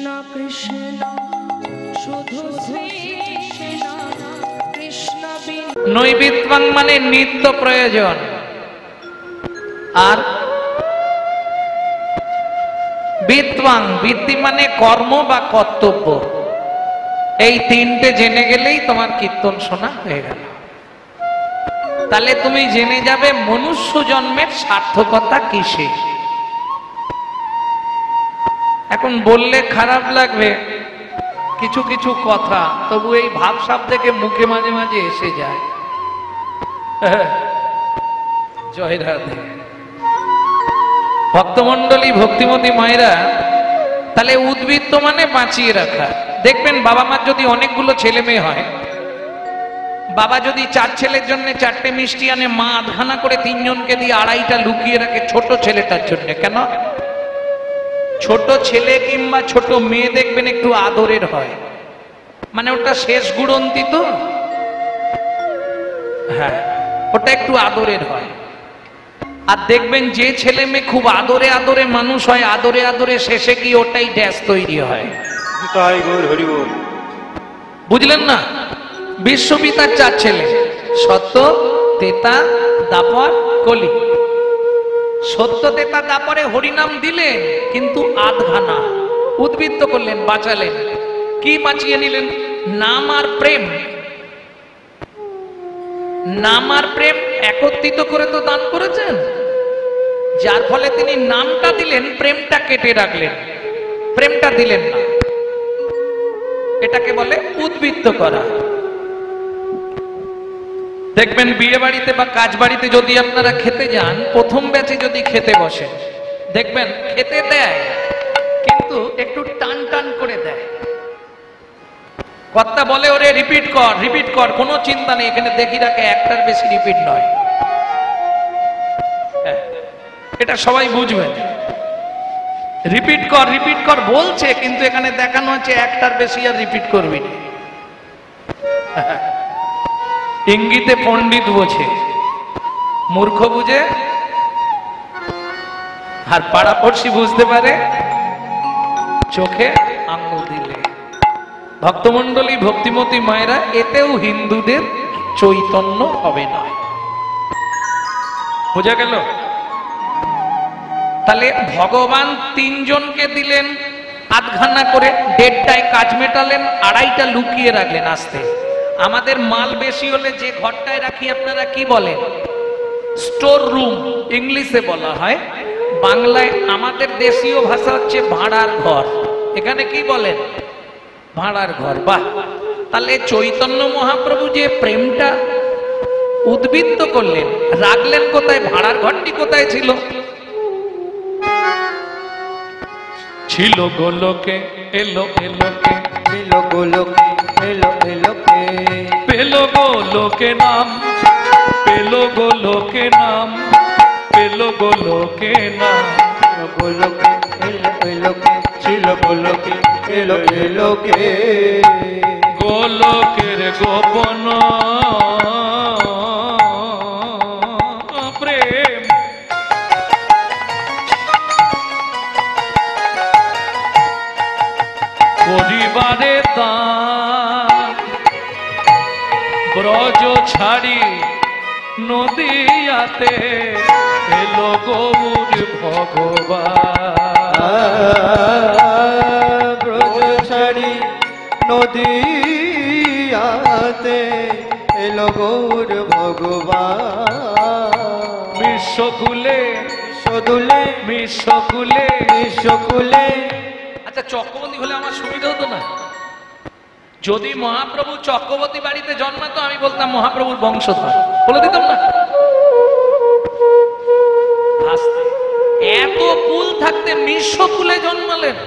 কৃষ্ণ কৃষ্ণ শুধু শ্রী কৃষ্ণ কৃষ্ণ। নৈবিত্বাং মানে নিত্য প্রয়োজন, আর বিত্বাং বৃত্তি মানে কর্ম বা কর্তব্য। এই তিনটে জেনে গেলেই তোমার কীর্তন শোনা হয়ে গেল। তাহলে তুমি জেনে যাবে মনুষ্য জন্মের সার্থকতা কিসে। এখন বললে খারাপ লাগবে কিছু কিছু কথা, তবু এই ভাবসাব থেকে মুখে মাঝে মাঝে এসে যায়। জয় রাধে। ভক্তমন্ডলী, ভক্তিমতী মায়েরা, তাহলে উদ্বৃত্ত মানে বাঁচিয়ে রাখা। দেখবেন বাবা মার যদি অনেকগুলো ছেলে মেয়ে হয়, বাবা যদি 4 ছেলের জন্য 4টে মিষ্টি আনে, মা আধখানা করে 3 জনকে দিয়ে 2.5টা লুকিয়ে রাখে ছোট ছেলেটার জন্য। কেন? ছোট ছেলে কিংবা ছোট মেয়ে দেখবেন একটু আদরের হয়, মানে ওটা শেষ গুড়ন্তি তো, হ্যাঁ ওটা একটু আদরের হয়। আর দেখবেন যে ছেলে মেয়ে খুব আদরে আদরে মানুষ হয়, আদরে আদরে শেষে কি ওটাই ড্যাশ তৈরি হয়। বুঝলেন না? বিশ্বপিতার 4 ছেলে, সত্য, তেতা, দাপর, কলি। সত্য, তেতা, দাপরে হরিনাম দিলেন, কিন্তু আধখানা উদ্বৃত্ত করলেন, বাঁচালেন। কি বাঁচিয়ে নিলেন? নাম আর প্রেম। নাম আর প্রেম একত্রিত করে তো দান করেছেন, যার ফলে তিনি নামটা দিলেন, প্রেমটা কেটে রাখলেন, প্রেমটা দিলেন না। এটাকে বলে উদ্বৃত্ত করা। দেখবেন বিয়ে বাড়িতে বা কাজ বাড়িতে যদি আপনারা খেতে যান, প্রথম ব্যাচে যদি খেতে বসেন, দেখবেন খেতে দেয় কিন্তু একটু টান টান করে দেয়। কর্তা বলে ওরে রিপিট কর, রিপিট কর, কোনো চিন্তা নেই, এখানে দেখি রাখে একটার বেশি রিপিট নয়। এটা সবাই বুঝবেন। রিপিট কর, রিপিট কর বলছে, কিন্তু এখানে দেখানো হচ্ছে একটার বেশি আর রিপিট করবি না। ইঙ্গিতে পণ্ডিত বোঝে, মূর্খ বুঝে, আর পাড়াপড়শি বুঝতে পারে চোখে আঙুল দিলে। ভক্তমন্ডলী, ভক্তিমতী মায়েরা, এতেও হিন্দুদের চৈতন্য হবে না। বোঝা গেল? তাহলে ভগবান 3 জনকে দিলেন আধখানা করে, 1.5টায় কাজ মেটালেন, 2.5টা লুকিয়ে রাখলেন আস্তে। আমাদের মাল বেশি হলে যে ঘরটায় রাখি আপনারা কি বলেন? স্টোর রুম ইংলিশে বলা হয়, বাংলায় আমাদের দেশীয় ভাষা হচ্ছে ভাড়ার ঘর। এখানে কি বলেন? ভাড়ার ঘর। বাহ! তাহলে চৈতন্য মহাপ্রভু যে প্রেমটা উদ্বৃত্ত করলেন, রাখলেন কোথায়? ভাড়ার ঘরটি কোথায় ছিল? ছিল গোলকে, এলো এলোকে, ছিল গোলকে, এলো এলোকে, পেলো গোলকে নাম, পেলো গোলকে নাম, পেলো গোলকে নাম, গোলকে, এলো এলোকে, ছিল গোলকে, এলো এলোকে, গোলকের গোপন প্রেম। পরিবারে দান ব্রজ ছাড়ি নদিয়াতে এলো গৌর ভগবান। ব্রজ ছাড়ি নদিয়াতে এলো গৌর ভগবান। বিশ্বকুলে বিশ্বদুলে, বিশ্বকুলে, বিশ্বকুলে। আচ্ছা, চক্রবর্তী হলে আমার সুবিধা হতো না? যদি মহাপ্রভু চক্রবর্তী বাড়িতে জন্মাতো, আমি বলতাম মহাপ্রভুর বংশধর, বলে দিতাম না? এত কুল থাকতে বিশ্বকুলে জন্মালেন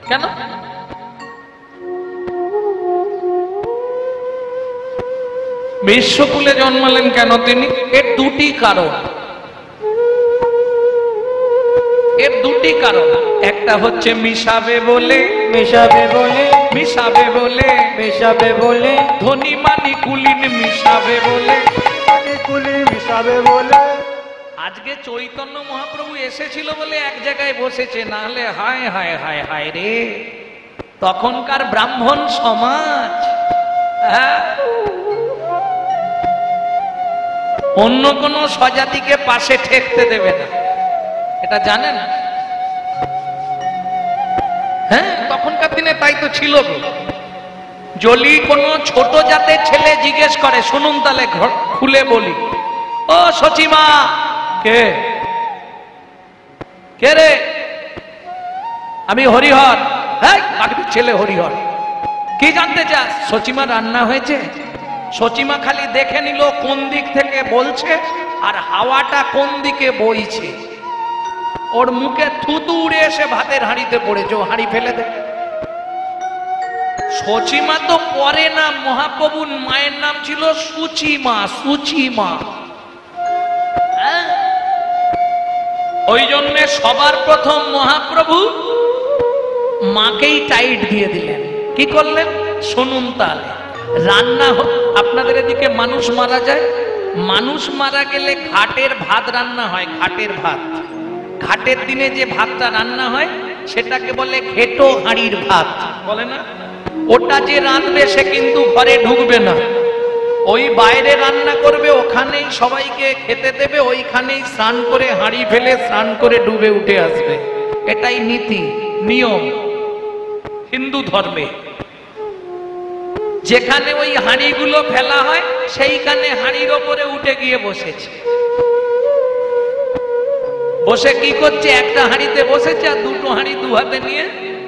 কেন? বিশ্বকুলে জন্মালেন কেন তিনি? এর 2টি কারণ। এর 2টি কারণ। একটা হচ্ছে মিশাবে বলে, মিশাবে বলে, মিশাবে বলে, মিশাবে বলে, ধনী মানি কুলিন মিশাবে বলে, কুলি মিশাবে বলে। আজকে চৈতন্য মহাপ্রভু এসেছিল বলে এক জায়গায় বসেছে, না হলে হায় হায় হায় হায় রে, তখনকার ব্রাহ্মণ সমাজ, হ্যাঁ, অন্য কোন স্বজাতিকে পাশে ঠেকতে দেবে না, এটা জানেন? হ্যাঁ, তখনকার দিনে তাই তো ছিল। যদি কোনো ছোট জাতের ছেলে জিজ্ঞেস করে, শুনুন তাহলে খুলে বলি, ও সচিমা, কে কে রে? আমি হরিহর। হ্যাঁ, বাকির ছেলে হরিহর। কি জানতে চাস? সচিমা রান্না হয়েছে? সচিমা খালি দেখে নিল কোন দিক থেকে বলছে আর হাওয়াটা কোন দিকে বইছে। ওর মুখে থুতু উড়ে এসে ভাতের হাঁড়িতে পড়েছে, ও হাঁড়ি ফেলে দে। সচিমা তো পরে না, মহাপ্রভুর মায়ের নাম ছিল সুচিমা। সুচিমা, ওই জন্য সবার প্রথম মহাপ্রভু মাকেই টাইট দিয়ে দিলেন। কি করলেন? শুনুন তাহলে, রান্না আপনাদের এদিকে মানুষ মারা যায়, মানুষ মারা গেলে ঘাটের ভাত রান্না হয়। ঘাটের ভাত, ঘাটের দিনে যে ভাতটা রান্না হয় সেটাকে বলে ঘেটো হাঁড়ির ভাত, বলে না? ওটা যে রাঁধবে সে কিন্তু ঘরে ঢুকবে না, ওই বাইরে রান্না করবে, ওখানেই সবাইকে খেতে দেবে, ওইখানেই স্নান করে হাঁড়ি ফেলে স্নান করে ডুবে উঠে আসবে। এটাই নীতি নিয়ম হিন্দু ধর্মে। যেখানে ওই হাঁড়িগুলো ফেলা হয় সেইখানে হাঁড়ির ওপরে উঠে গিয়ে বসেছে। বসে কি করছে? একটা হাঁড়িতে বসেছে আর দুটো হাঁড়ি দু হাতে নিয়ে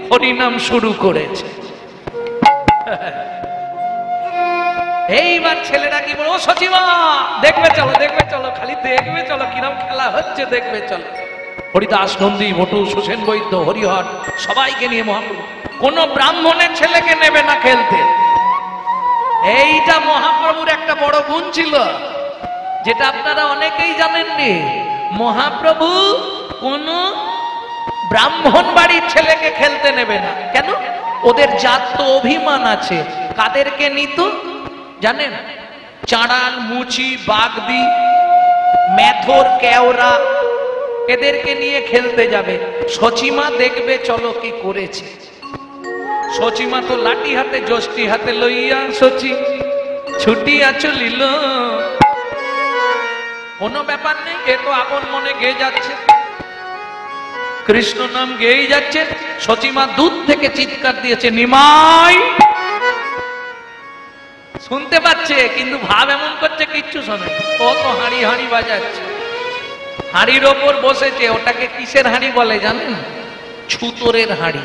হরিনাম শুরু করেছে। এইবার ছেলেরা কি বলে, ও সচিমা দেখবে চলো, দেখবে চলো, খালি দেখবে চলো, কিরম খেলা হচ্ছে দেখবে চলো। হরিদাস, নন্দী, বটু, সুসেন বৈদ্য, হরিহর সবাইকে নিয়ে মহাপ্রভু। কোন ব্রাহ্মণের ছেলেকে নেবে না খেলতে। এইটা মহাপ্রভুর একটা বড় গুণ ছিল, যেটা আপনারা অনেকেই জানেননি। মহাপ্রভু কোন ব্রাহ্মণ বাড়ির ছেলেকে খেলতে নেবে না। কেন? ওদের জাত তো অভিমান আছে। কাদেরকে নিত জানেন? চাঁড়াল, মুচি, বাগদি, মেথর, কেওড়া, এদেরকে নিয়ে খেলতে যাবে। সচিমা দেখবে চলো কি করেছে। সচিমা তো লাঠি হাতে যষ্টি হাতে লইয়া সচি ছুটিয়া চলিল। কোনো ব্যাপার নেই, এ তো আপন মনে গেয়ে যাচ্ছে, কৃষ্ণ নাম গেয়েই যাচ্ছে। সচিমা দূর থেকে চিৎকার দিয়েছে, নিমাই। শুনতে পাচ্ছে কিন্তু ভাব এমন করছে কিচ্ছু শোনে। ও তো হাঁড়ি হাঁড়ি বাজাচ্ছে, হাঁড়ির ওপর বসেছে। ওটাকে কিসের হাঁড়ি বলে জানেন? ছুতরের হাঁড়ি,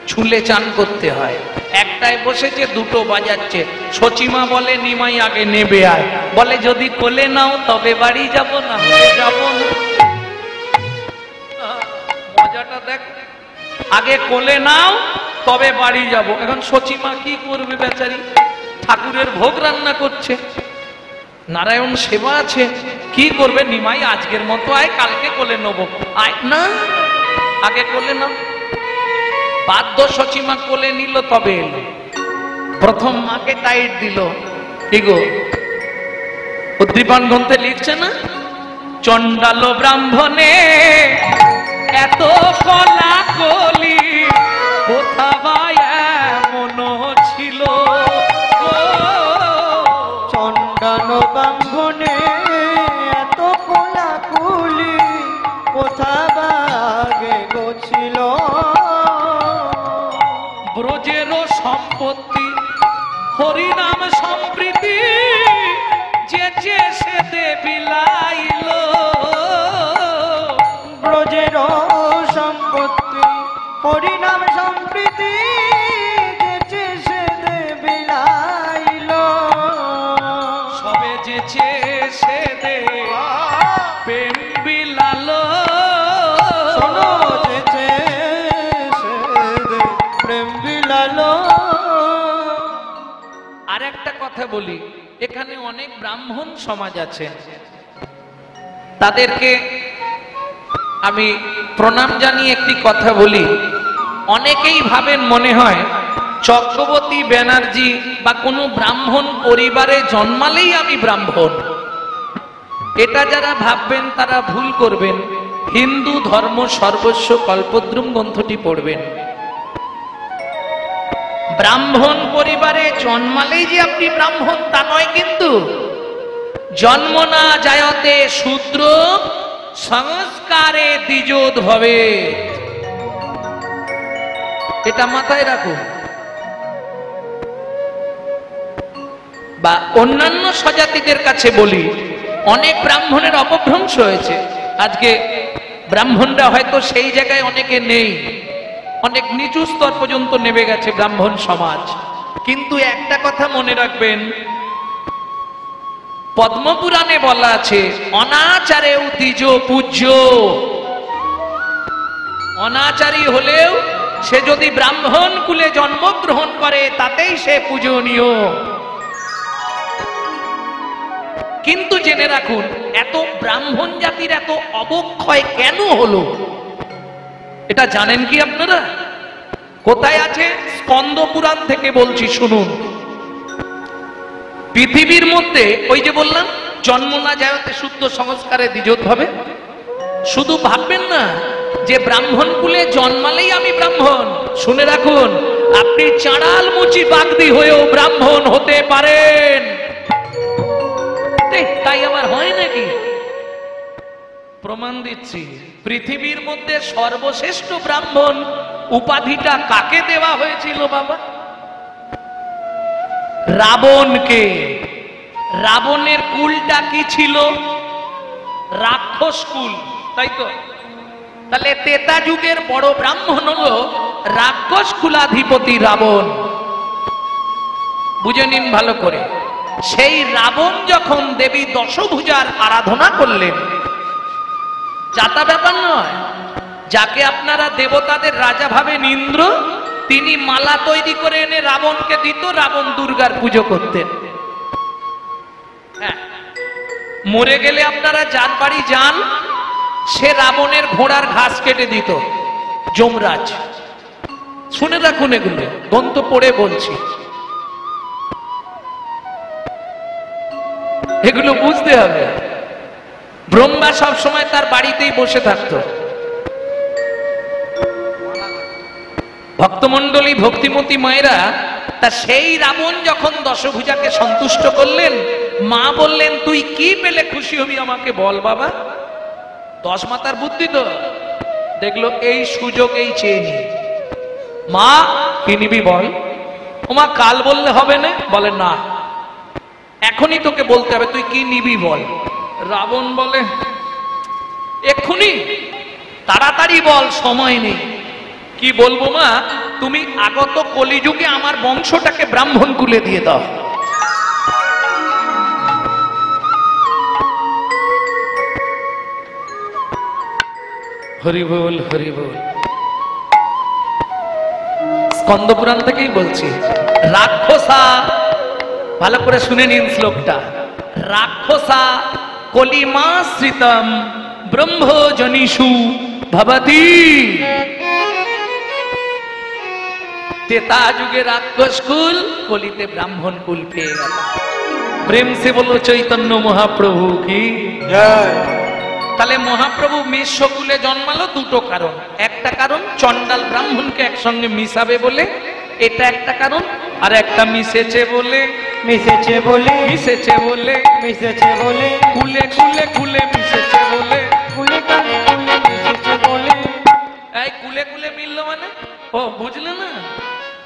ছুলে চান করতে হয়। একটায় বসেছে, দুটো বাজাচ্ছে। সচিমা বলে, নিমাই আগে নেবে আয়। বলে, যদি কোলে নাও তবে বাড়ি যাব, না হলে যাব না। মজাটা দেখ, আগে কোলে নাও তবে বাড়ি যাব। এখন সচিমা কি করবে বেচারি? ঠাকুরের ভোগ রান্না করছে, নারায়ণ সেবা আছে, কি করবে? নিমাই আজকের মতো আয়, কালকে কোলে নেব। আয় না, আগে কোলে নাও। বাধ্য সচিমা কোলে নিল, তবে এলো। প্রথম মাকে টাইট দিল। কি গো, উদ্দীপন গ্রন্থে লিখছে না, চণ্ডাল ব্রাহ্মণে এত কলা কলি কোথা বা এমন ছিল। চণ্ডাল ব্রাহ্মণে এত কোলাকুলি কোথা বা আগে গছিল। ব্রজেরও সম্পত্তি হরিনাম সম্প্রীতি যে সে দে বিলাইল। ব্রজের সম্পত্তি হরিনাম সম্প্রীতি যেচে সে দে বিলাইল। সবে যেচে সে দে প্রেম বিলাল। শোনো, যেচে সে দে প্রেম বিলাল। আর একটা কথা বলি, এখানে অনেক ব্রাহ্মণ সমাজ আছে, তাদেরকে আমি প্রণাম জানিয়ে একটি কথা বলি। অনেকেই ভাবেন মনে হয় চক্রবর্তী ব্যানার্জি বা কোনো ব্রাহ্মণ পরিবারে জন্মালেই আমি ব্রাহ্মণ। এটা যারা ভাববেন তারা ভুল করবেন। হিন্দু ধর্ম সর্বস্ব কল্পদ্রুম গ্রন্থটি পড়বেন। ব্রাহ্মণ পরিবারে জন্মালেই যে আপনি ব্রাহ্মণ তা নয়, কিন্তু জন্ম না জায়তে শূদ্র সংস্কারে দ্বিজোদ্ভবে, এটা মাথায় রাখুন। বা অন্যান্য স্বজাতিদের কাছে বলি, অনেক ব্রাহ্মণের অপভ্রংশ হয়েছে। আজকে ব্রাহ্মণরা হয়তো সেই জায়গায় অনেকে নেই, অনেক নিচু স্তর পর্যন্ত নেমে গেছে ব্রাহ্মণ সমাজ। কিন্তু একটা কথা মনে রাখবেন, পদ্মপুরাণে বলা আছে অনাচারেও দ্বিজ পূজ্য। অনাচারী হলেও সে যদি ব্রাহ্মণ কুলে জন্মগ্রহণ করে তাতেই সে পূজনীয়। কিন্তু জেনে রাখুন, এত ব্রাহ্মণ জাতির এত অবক্ষয় কেন হলো এটা জানেন কি আপনারা? কোথায় আছে? স্কন্দ পুরাণ থেকে বলছি, শুনুন। পৃথিবীর মধ্যে ওই যে বললাম জন্ম না যায়তে শুদ্ধ সংস্কারে দ্বিজোদ্ভবে, শুধু ভাববেন না যে ব্রাহ্মণ কুলে জন্মালেই আমি ব্রাহ্মণ। শুনে রাখুন, আপনি চাঁড়াল মুচি বাগদি হয়েও ব্রাহ্মণ হতে পারেন। তাই আবার হয় নাকি? প্রমাণ দিচ্ছি। পৃথিবীর মধ্যে সর্বশ্রেষ্ঠ ব্রাহ্মণ উপাধিটা কাকে দেওয়া হয়েছিল বাবা? রাবণকে। রাবণের কুলটা কি ছিল? রাক্ষস কুল, তাই তো? তাহলে ত্রেতা যুগের বড় ব্রাহ্মণ হলো রাক্ষস কুলাধিপতি রাবণ। বুঝে নিন ভালো করে। সেই রাবণ যখন দেবী দশভুজার আরাধনা করলেন, যাতা ব্যাপার নয়, যাকে আপনারা দেবতাদের রাজা ভাবেন ইন্দ্র, তিনি মালা তৈরি করে এনে রাবণকে দিত, রাবণ দুর্গার পুজো করতেন। হ্যাঁ, মরে গেলে আপনারা যার বাড়ি যান, সে রাবণের ঘোড়ার ঘাস কেটে দিত যমরাজ। শুনে রাখুন, এগুলো গ্রন্থ পড়ে বলছি, এগুলো বুঝতে হবে। ব্রহ্মা সব সময় তার বাড়িতেই বসে থাকতো। ভক্তমণ্ডলী, ভক্তিমতী মায়েরা, তা সেই রাবণ যখন দশভুজাকে সন্তুষ্ট করলেন, মা বললেন তুই কি পেলে খুশি হবি আমাকে বল বাবা। দশ মাতার বুদ্ধি তো, দেখলো এই সুযোগ এই চেয়ে নি। মা কি নিবি বল। ওমা কাল বললে হবে না? বলে না, এখনই তোকে বলতে হবে, তুই কি নিবি বল। রাবণ বলে এক্ষুনি, তাড়াতাড়ি বল, সময় নেই। কি বলবো মা? তুমি আগত কলিযুগে আমার বংশটাকে ব্রাহ্মণ কুলে দিয়ে দাও। হরি বল, হরি বল। স্কন্দ পুরাণ থেকেই বলছি। রাক্ষসা, ভালো করে শুনে নিন শ্লোকটা। রাক্ষসা কলিমাশ্রিতম ব্রহ্মজনিষু ভবতি। ত্রেতা যুগে রাক্ষস কুল, কলিতে ব্রাহ্মণ কুল পেয়ে গেল। প্রেম সে বলো চৈতন্য মহাপ্রভু কি জয়। তাহলে মহাপ্রভু মেষ কুলে জন্মালো দুটো কারণ। একটা কারণ চন্ডাল ব্রাহ্মণকে একসঙ্গে মিশাবে বলে, এটা একটা কারণ। আর একটা মিশেছে বলে, মিশেছে বলে, মিশেছে বলে, মিশেছে বলে, কুলে কুলে কুলে মিশেছে বলে, কুলে কুলে কুলে মিশেছে বলে। এই কুলে কুলে মিলল মানে, ও বুঝলে না?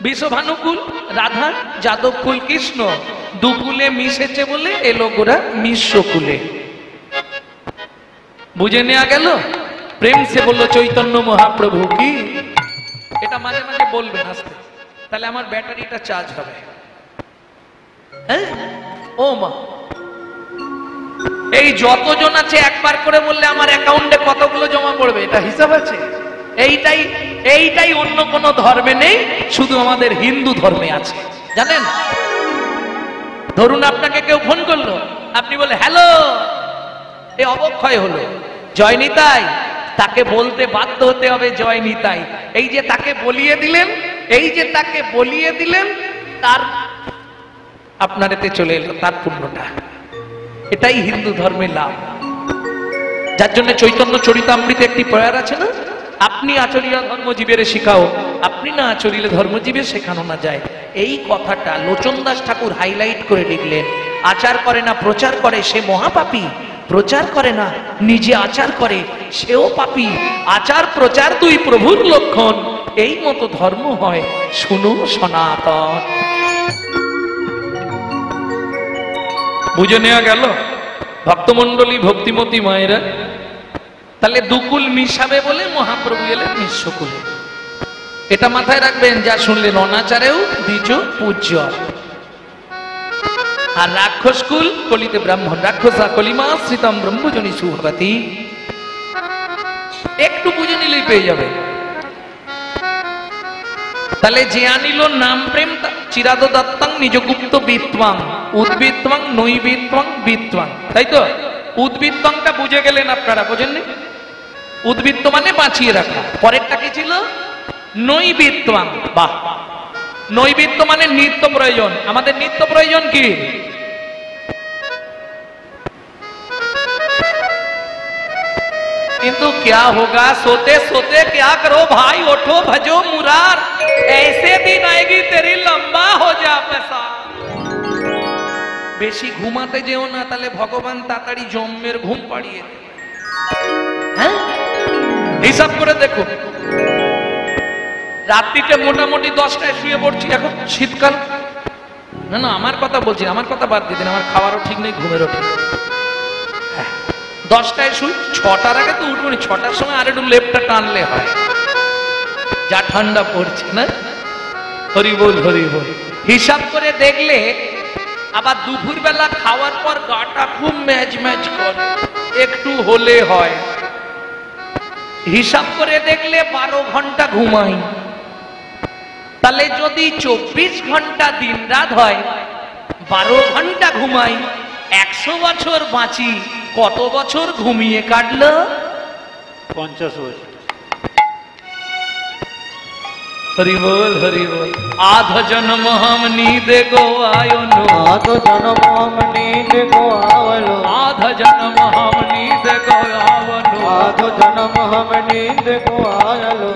বিশ্বভানুকুল রাধা, যাদবকুল কৃষ্ণ, দুকুলে মিশেছে বলে এলো গোরা মিশ্বকুলে। বুঝে নেওয়া গেল? প্রেম সে বললো চৈতন্য মহাপ্রভু কি। এটা মাঝে মাঝে বলবেন আসতে, তাহলে আমার ব্যাটারিটা চার্জ হবে। হ্যাঁ ও মা, এই যতজন আছে একবার করে বললে আমার অ্যাকাউন্টে কতগুলো জমা পড়বে এটা হিসাব আছে? এইটাই অন্য কোন ধর্মে নেই, শুধু আমাদের হিন্দু ধর্মে আছে, জানেন? ধরুন আপনাকে কেউ ফোন করলো, আপনি বলে হ্যালো, এই অবক্ষয় হলো। জয় নিতাই, তাকে বলতে বাধ্য হতে হবে জয় নিতাই। এই যে তাকে বলিয়ে দিলেন, এই যে তাকে বলিয়ে দিলেন, তার আপনার এতে চলে এলো তার পুণ্যটা। এটাই হিন্দু ধর্মের লাভ। যার জন্য চৈতন্য চরিতামৃতে একটি প্রয়ার আছে না, আপনি আচরিয়া ধর্মজীবের শিখাও, আপনি না আচরিলে ধর্মজীবে শেখানো না যায়। এই কথাটা লোচনদাস ঠাকুর হাইলাইট করে লিখলেন। আচার করে না প্রচার করে সে মহাপাপী, প্রচার করে না নিজে আচার করে সেও পাপী। আচার প্রচার দুই প্রভুর লক্ষণ, এই মতো ধর্ম হয় শুনো সনাতন। বুঝে নেওয়া গেল ভক্তমন্ডলী ভক্তিমতী মায়েরা? তাহলে দুকুল মিশাবে বলে মহাপ্রভু এলেন নিঃস্বকুলে। এটা মাথায় রাখবেন, যা শুনলেন অনাচারেও দ্বিজ পূজ্য। আর রাক্ষস কুল কলিতে ব্রাহ্মণ, রাক্ষসা কলিমা শ্রিতম ব্রহ্মজনী সুভবতী। একটু বুঝে নিলেই পেয়ে যাবে। তাহলে যে আনিল নাম প্রেম চিরাদ দত্তাং নিজগুপ্ত বিত্বাং উদ্বিত্বাং নৈবিত্বাং বিত্বাং, তাই তো? উদ্বিত্তংটা বুঝে গেলেন আপনারা, বোঝেননি? উদ্বৃত্ত মানে বাঁচিয়ে রাখা। পরেরটা কি ছিল? নৈবিত্বাং। বাহ, নৈবিত্য মানে নিত্য প্রয়োজন। আমাদের নিত্য প্রয়োজন কি? কিন্তু क्या होगा सोते सोते क्या करो भाई, उठो भजो मुरार, ऐसे दिन आएगी तेरी लंबा हो जा पैसा। বেশি ঘুমাতে যেও না, তাহলে ভগবান তাড়াতাড়ি জন্মের ঘুম পাড়িয়ে দেবে। হ্যাঁ, হিসাব করে দেখো, রাত্রিতে মোটামুটি 10টায় শুয়ে পড়ছি, এখন শীতকাল। না না, আমার কথা বলছি, আমার কথা বাদ দিয়ে দিন, আমার খাওয়ারও ঠিক নেই, ঘুমেরও ঠিক নেই। 10টায় শুই, 6টার আগে তো উঠবো না, 6টার সময় আর একটু লেপটা টানলে হয়, যা ঠান্ডা পড়ছে না। হরি বল হরি বল। হিসাব করে দেখলে আবার দুপুর বেলা খাওয়ার পর গাটা খুব ম্যাচ ম্যাচ করে, একটু হলে হয়। হিসাব করে দেখলে 12 ঘন্টা ঘুমাই। তাহলে যদি 24 ঘন্টা দিন রাত হয়, 12 ঘন্টা ঘুমাই, 100 বছর বাঁচি, কত বছর ঘুমিয়ে কাটলো? 50 বছর। হরি বল হরি বল। আধ জন্ম হম नींद को आयो नो, आधो जन्म हम नींद को आवलो, आध जन्म हम नींद को आवनो, आधो जन्म हम नींद को आयलो।